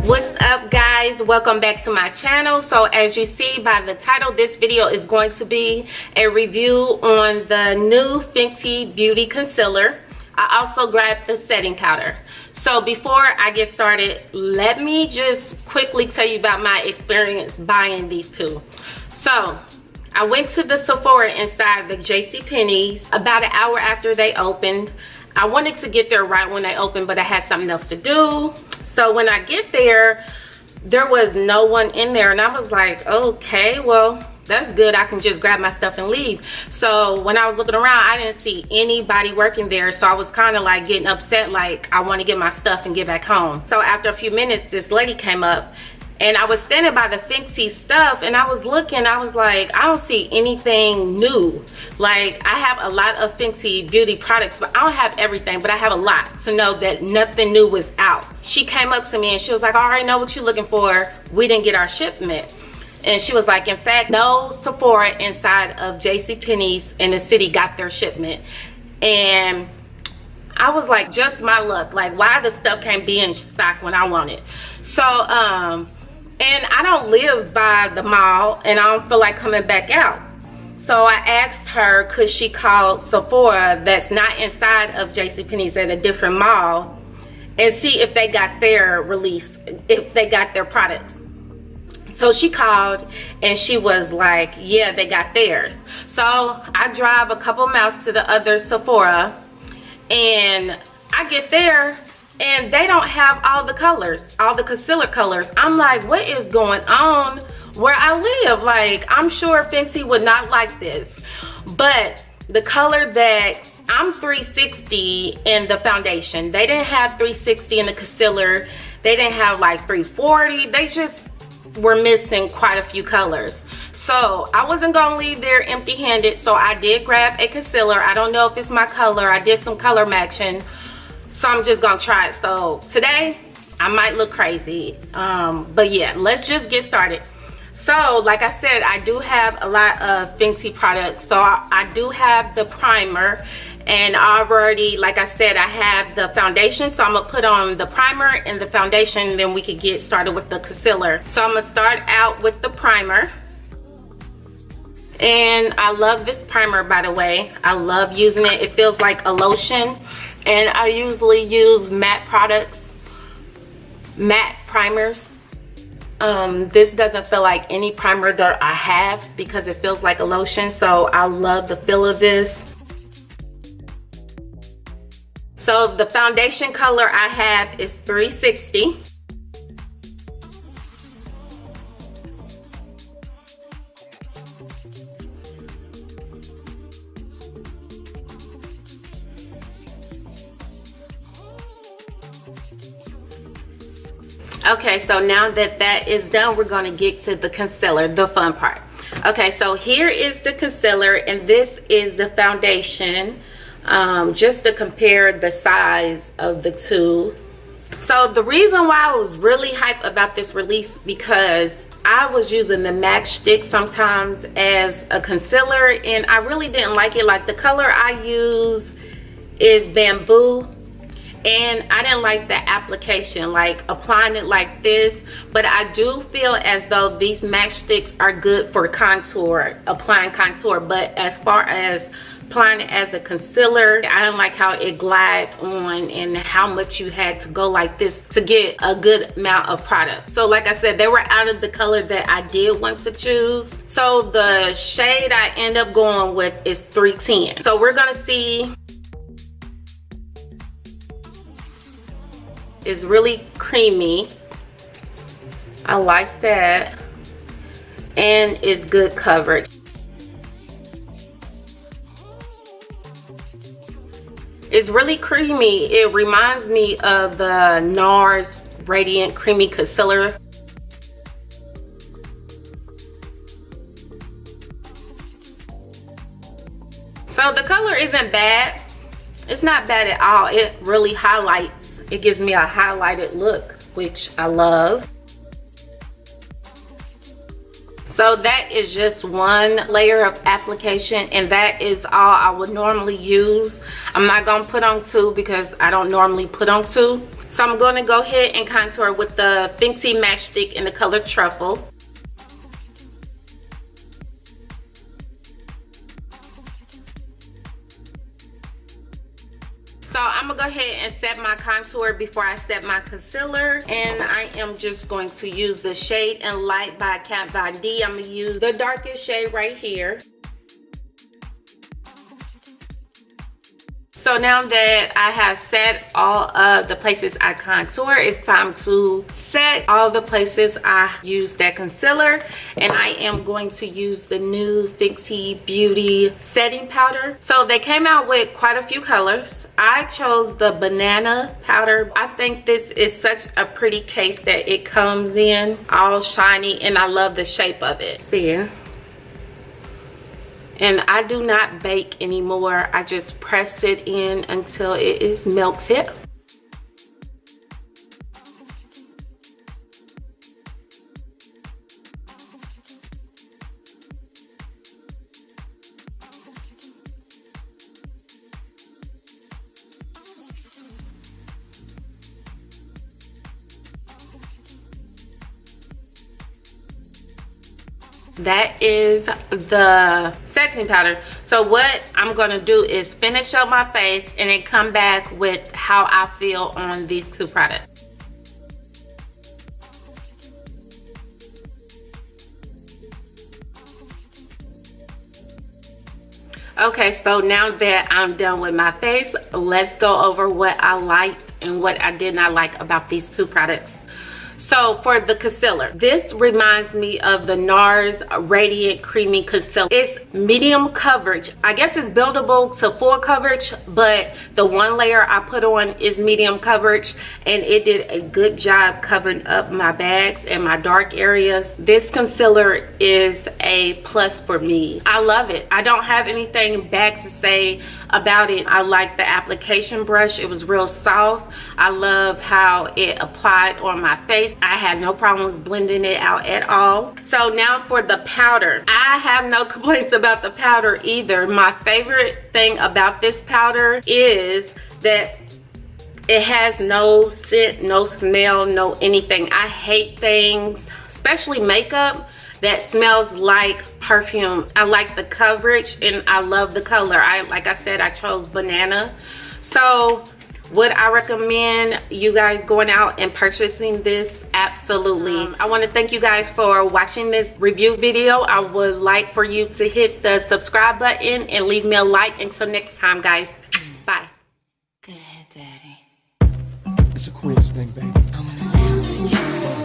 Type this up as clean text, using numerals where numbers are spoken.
What's up, guys? Welcome back to my channel. So as you see by the title, this video is going to be a review on the new Fenty Beauty Concealer. I also grabbed the setting powder. So before I get started, let me just quickly tell you about my experience buying these two. So I went to the Sephora inside the JCPenney's about an hour after they opened. I wanted to get there right when they opened, but I had something else to do. So when I get there, there was no one in there, and I was like, okay, well, that's good. I can just grab my stuff and leave. So when I was looking around, I didn't see anybody working there, so I was kind of like getting upset, like I want to get my stuff and get back home. So after a few minutes, this lady came up, and I was standing by the Fenty stuff, and I was looking, I was like, I don't see anything new. Like, I have a lot of Fenty beauty products, but I don't have everything, but I have a lot to know that nothing new was out. She came up to me and she was like, I already know what you're looking for. We didn't get our shipment. And she was like, in fact, no Sephora inside of JCPenney's in the city got their shipment. And I was like, just my luck. Like, why the stuff can't be in stock when I want it? So, and I don't live by the mall, and I don't feel like coming back out. So I asked her, could she call Sephora that's not inside of JCPenney's at a different mall and see if they got their release, if they got their products. So she called and she was like, yeah, they got theirs. So I drive a couple miles to the other Sephora, and I get there and they don't have all the colors, all the concealer colors. I'm like, what is going on where I live? Like, I'm sure Fenty would not like this. But the color that I'm 360 in the foundation, they didn't have 360 in the concealer. They didn't have like 340. They just were missing quite a few colors. So I wasn't gonna leave there empty-handed, so I did grab a concealer. I don't know if it's my color. I did some color matching, so I'm just gonna try it. So today I might look crazy, but yeah, let's just get started. So like I said, I do have a lot of Fenty products. So I do have the primer, and I've already, like I said, I have the foundation. So I'm gonna put on the primer and the foundation, then we can get started with the concealer. So I'm gonna start out with the primer. And I love this primer, by the way. I love using it. It feels like a lotion. And I usually use matte products, matte primers. This doesn't feel like any primer that I have because it feels like a lotion. So I love the feel of this. So the foundation color I have is 360. Okay, so now that that is done, we're going to get to the concealer, the fun part. Okay, so here is the concealer, and this is the foundation, just to compare the size of the two. So the reason why I was really hyped about this release, because I was using the MAC stick sometimes as a concealer, and I really didn't like it. Like, the color I use is Bamboo, and I didn't like the application, like applying it like this. But I do feel as though these MAC sticks are good for contour, applying contour. But as far as applying it as a concealer, I didn't like how it glide on and how much you had to go like this to get a good amount of product. So like I said, they were out of the color that I did want to choose. So the shade I end up going with is 310. So we're gonna see. It's really creamy. I like that. And it's good coverage. It's really creamy. It reminds me of the NARS Radiant Creamy Concealer. So the color isn't bad. It's not bad at all. It really highlights. It gives me a highlighted look, which I love. So that is just one layer of application, and that is all I would normally use. I'm not gonna put on two because I don't normally put on two. So I'm gonna go ahead and contour with the Fenty Matchstick in the color Truffle. So I'm gonna go ahead and set my contour before I set my concealer, and I am just going to use the Shade and Light by Kat Von D. I'm gonna use the darkest shade right here. So now that I have set all of the places I contour, it's time to set all the places I use that concealer. And I am going to use the new Fenty Beauty setting powder. So they came out with quite a few colors. I chose the banana powder. I think this is such a pretty case that it comes in all shiny, and I love the shape of it. See? And I do not bake anymore. I just press it in until it is melted. That is the setting powder. So what I'm gonna do is finish up my face and then come back with how I feel on these two products. Okay, so now that I'm done with my face, let's go over what I liked and what I did not like about these two products. So for the concealer, this reminds me of the NARS Radiant Creamy Concealer. It's medium coverage. I guess it's buildable to full coverage, but the one layer I put on is medium coverage, and it did a good job covering up my bags and my dark areas. This concealer is a plus for me. I love it. I don't have anything bad to say about it. I like the application brush. It was real soft. I love how it applied on my face. I had no problems blending it out at all. So now for the powder. I have no complaints about the powder either. My favorite thing about this powder is that it has no scent, no smell, no anything. I hate things, especially makeup, that smells like perfume. I like the coverage and I love the color. Like I said, I chose banana. So would I recommend you guys going out and purchasing this? Absolutely. I want to thank you guys for watching this review video. I would like for you to hit the subscribe button and leave me a like. Until next time, guys. Bye. Go ahead, Daddy. It's a Queen's thing, baby. I'm gonna dance with you.